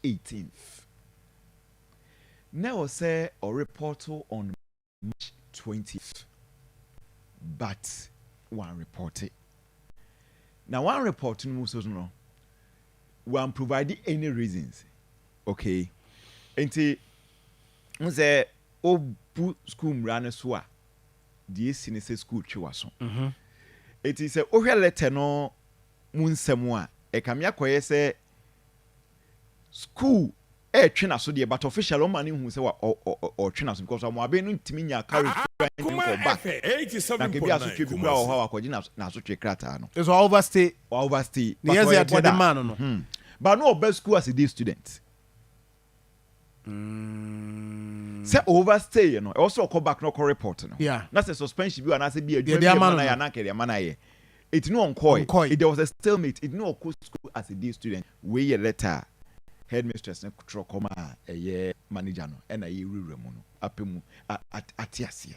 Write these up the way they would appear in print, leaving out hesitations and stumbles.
18th. Now say a report on March 20th. But one report it. Now one report no one provide any reasons. Okay. Enti say obu school mrane so a die sinese school twa so. Enti say ohwe letter no mu nsem a e kamia koye say school twena so de but official man hu say wa or twena so because am abe no ntimi nya carry for back 87.9 na ho akwaji na so twe krata no it's overstay yes ya the man no but no best school as a day student say overstay you know also come back no call report no yeah that's a suspension bi na say bi adwuma na ya na kere man aye it no on call there was a stalemate it no school as a day student we a letter headmistress na kutro koma eye manager no e na ye rure mu no apemu atiase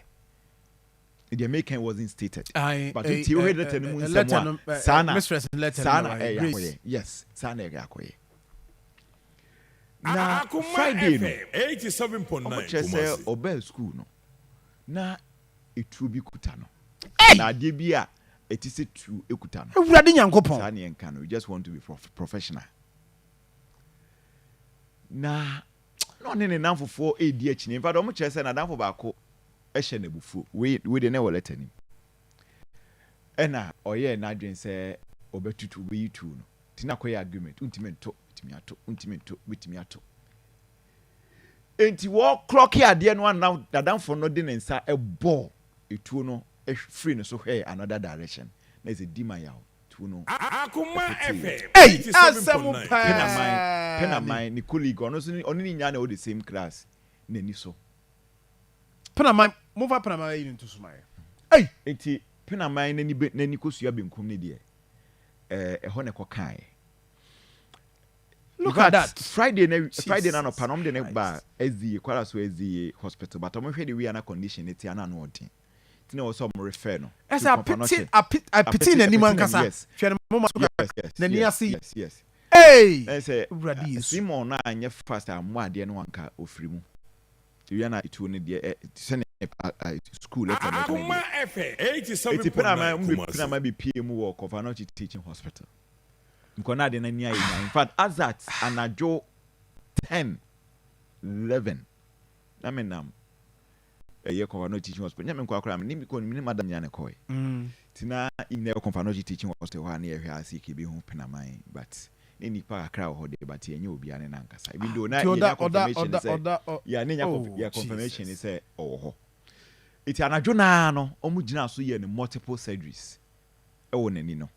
the American wasn't stated but the theory letter no mu nsemo sana mistress letter yes sana e akoye na Friday no 87.9 say obey school no na etu bi kuta no na de bi a etise tu ekuta no ewurade nyankopon sana en kan we just want to be professional na no ne nanfofo edi achi in fact o mo kire say na nanfo ba ko ehye na bufu we de na wallet ani ena oye na adwen say obetutu we yitu no tina koye argument untimento bitimi ato enti wo clock ya de no now dadanfo no de nsa ebo etuo no free no so hey another direction na is a dima yawo no Akoma FM. Hey, asemu pena mine ni colleague ono ni nya na the same class na ni so. Pena mine move up pena mine into sumaya. Hey, enti pena mine na ni kosua benkum ni de ho ne kokai. Look at that. Friday na no panom de ne ba SDA kwala so SDA hospital but omo hwe de we na condition eti ana no odin. Tina also refer no. As a pity na niman kasa. Hwe no mo na ni asi. Yes. Hey. I say Radis. Simon na anya fast am ade no anka ofiri mu. We na itu ne de sene school letter. Akoma FM 87.9. Eti pena ma be PM wo Covenant Teaching Hospital. Mkona de na nia in fact as that anajo 10-11 na menam ye Covenant Teaching Hospital nyame kwa akra ni ko ni madam nyane koy tina ine Covenant Teaching Hospital ha na ye hwe asiki bi hu pena man but ni nipa akra ho de but enye obi ane na nkasa even though na ye confirmation say ya ni ya confirmation say ho iti anajo na no omu gina so ye ni multiple surgeries e wo nani no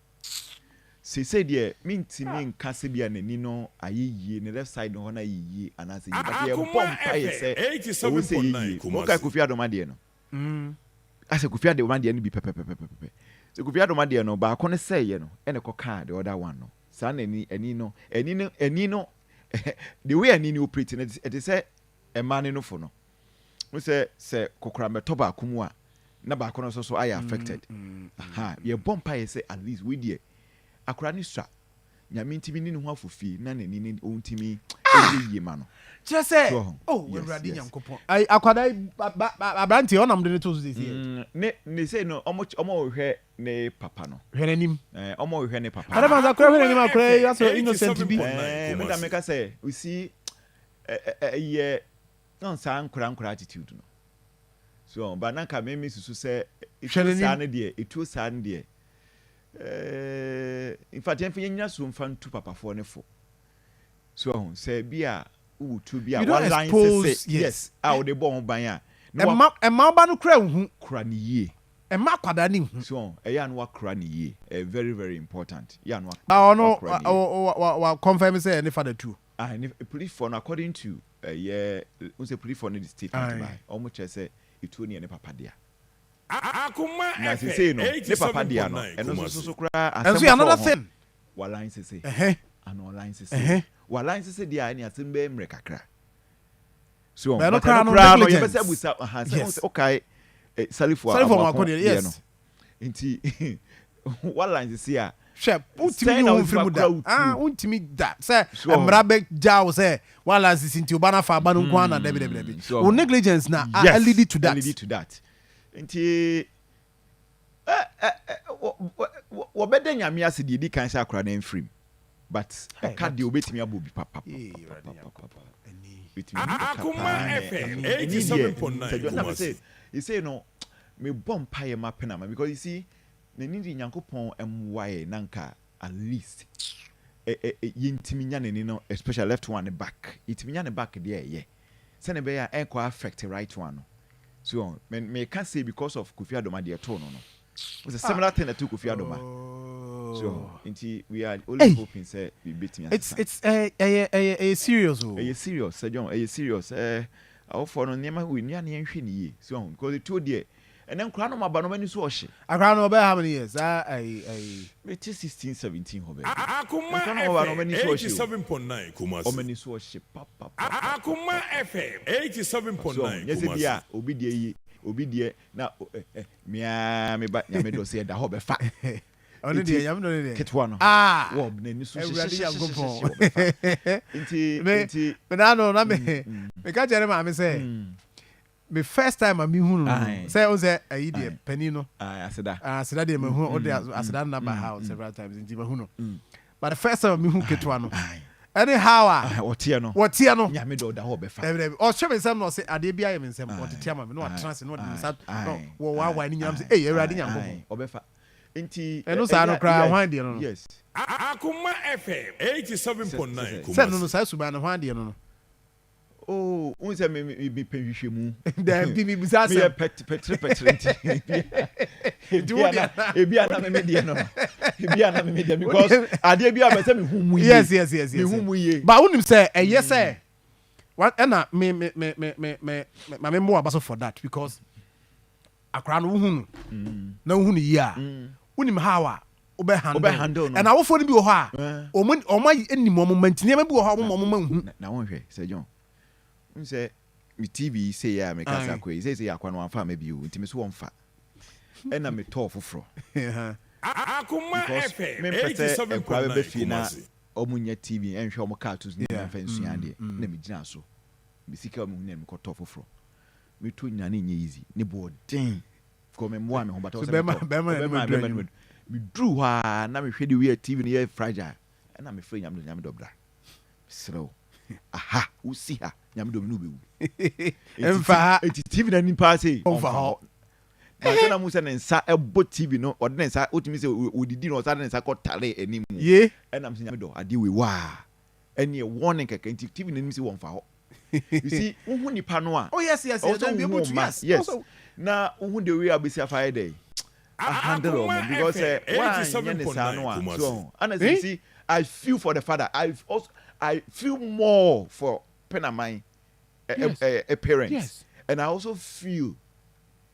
se de minti min kase bia nani no ayeye ne left side no na yeye anase ye but ye pompa ye say 87.9 mo kai Kofi Adoma de no ase Kofi Adoma de no bi pepepepe se Kofi Adoma de no ba ko ne say ye no ene ko ka the other one no sa nani eni no the way ani operate it say e man no for no we say kokora meto ba kumu a na ba ko no so I affected ye bompa ye say at least we there akura ni stra nyame ntimi ni ho afofi na nani ni ontimi eyi ma no just say we ready nyankopon ai akwada abranti onam de to this here ne say no omo hwe ne papa no hwe nanim omo hwe ne papa ada ma zakura hwe nanim akura you so innocent bi me da make say we see ye non sa ankura attitude no so ba na ka me susu say itu sa ne de in fact en finya so mfa ntu papa fo ne fo so say bia to be a one line say yes how they born ban a ma ba no kra hu kra ni ye e ma kwada ni hu so e ya no kra ni ye very very important ya no wa confirm say any father too police for according to we say police for the statement by almost say it woni ne papa dia Akoma na say no ne papa dia no eno so kra asem another thing wa line say and online say wa line say dia ani asem be mre kakra so but no you be say busa okay salifo ma ko yes nti wa line say a Chef, ultimate you from that. Ultimate that. Say, Mrabe Jow say, while as is into Bana for Banukwana, Debbie. So, negligence now, lead to that. Lead to that. Nti what better than me as the D can say crane free, but I can't deal with me about papa. Akoma FM 87.9. You say no, me bomb pie ma penama because you see, the Nindi Yankopon MY Nanka at least Yintimian, you know, especially left one the back. Itimian back there, yeah. Senebea echo affect the right one. So, me can't say because of Kufi Adoma dear tone, no. It's a similar thing that took Kufi Adoma. So, we are only hoping say we beat me. It's a serious. A serious, Sir John, a serious. Our for no name we near the ancient so because the 2 year. And then crown my banomani swash. I crown over how many years? 16, 17 hobe. Akoma FM 87.9 Kumasi. Omani swash papa. Akoma FM 87.9 yes, dear, obedie na me ba nyame do say da hobe fa. Only the yam no dey. Ketwa no. Wo na ni so Inti me na me ka jere ma me say. The first time I meet him, say on the idea penino. Asida de me hu o de asida na ba house several times in Timahuno. But the first time I meet him ketwano. Anyhow, what here no? Nyame do da ho be fa. O show me some no say ade bia me nsem o tete ama me no trans no de sa no wo wa ni nyam say eh Ewurade nyanko. O be fa. Nti eno sa no kra hwan de no. Yes. Akoma FM 87.9. Say no sa suba no hwan de no. Oh, we say me penhwehwe mu. Da bi mi busa say. Me petre Ebia na me de no. Ebia na me de because ade bia be say me hu mu ye. Yes. Me hu mu ye. But unim say yes say. What na me mo abaso for that because akra no hu na hu ni ya. Unim how a obe handle. And awofo ni bi wo ho a. Omo enim omo mantini ma bi wo ho omo hu. Na won hwe say John. Say me TV say ya me kasa kwe say akwa no amfa ma bi o ntimi so wonfa e na me to foforo Akoma FM 87.9 na omunya TV enhwe omo cartoons ni amfa nsua de na me gina so me sika omo nya me ko to foforo me to nya na nye easy ne bo den ko me mo ame ho bata so me drew ha na me hwe de we TV ni fragile e na me free nyam dobra slow aha usi ha nyam do no bewu emfa eti TV na ni pa say omfa ho ma so na mu se ne nsa ebo TV no ode ne nsa otimi se odidi no sa ne nsa ko tare enimu ye enam se nyam do ade we wa eni e warning kaka enti TV na ni se wonfa ho you see who nipa no a oh yes don't be able to yes na who the way abesi afire day a handle on because why yen sa no a so and as you see I feel for the father I feel more for Penamai, a parent, yes. And I also feel,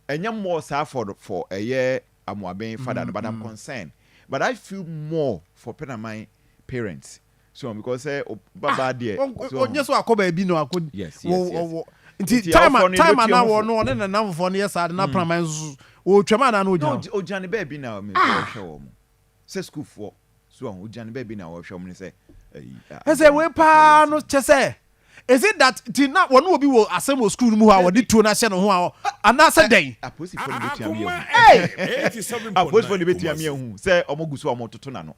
and you're more sad for a year. I'm being father, but I'm concerned. But I feel more for Penamai parents. So because Baba dear, just what Akoma be no, I could yes. Time and now no one and now for years I not promise. Oh, Chamana no, Johnny baby now, show say school for so Johnny baby now, show me say. I say we pa no chese. Is it that ti na won obi wo asemo school mu ha wodi tuo na hye no ho a ana say den aposi for the betia me hu aposi for the betia me hu say omoguso omototo na no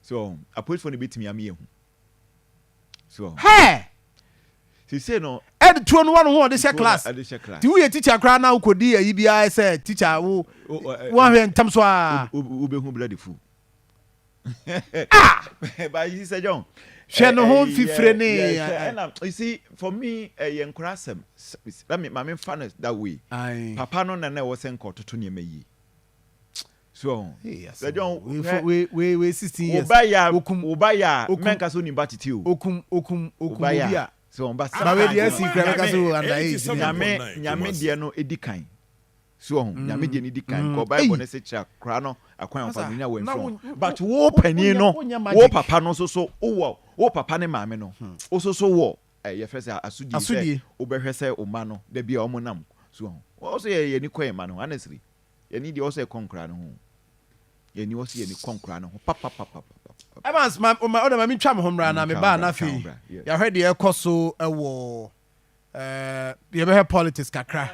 so aposi for the betia me hu so hey she say no ed tuo no one ho de share class ti wo ye teacher kra na ukodi ayi bia say teacher wo hwe ntam so a obehu bloody fool but you say John she no home fifre ne you see for me encourage let me my fan that way papa no na was en kototo ne mayi so say John we 16 years obaya menka so ni batiti o okum bia so on ba we dey see kra ka so under age nyame de no edikan so nyame de ni dikan ko bible ne se kira kra no akwan fa nya we from but wo pani no wo papa no so wo papa ne maame no wo so wo ye fese asudi wo behwe se o ma no da bia o mo nam so wo so ye ni koy ma no honestly ye ni de wo so e konkra no ho yɛni wɔ sɛ yɛni kɔnkora no ho papapapapa Evans ma ɔda ma mentwa me ho mmra na me ba na afei yɛhwɛ deɛ ɛkɔ so ɛwɔ yɛbɛhɛ politics kakra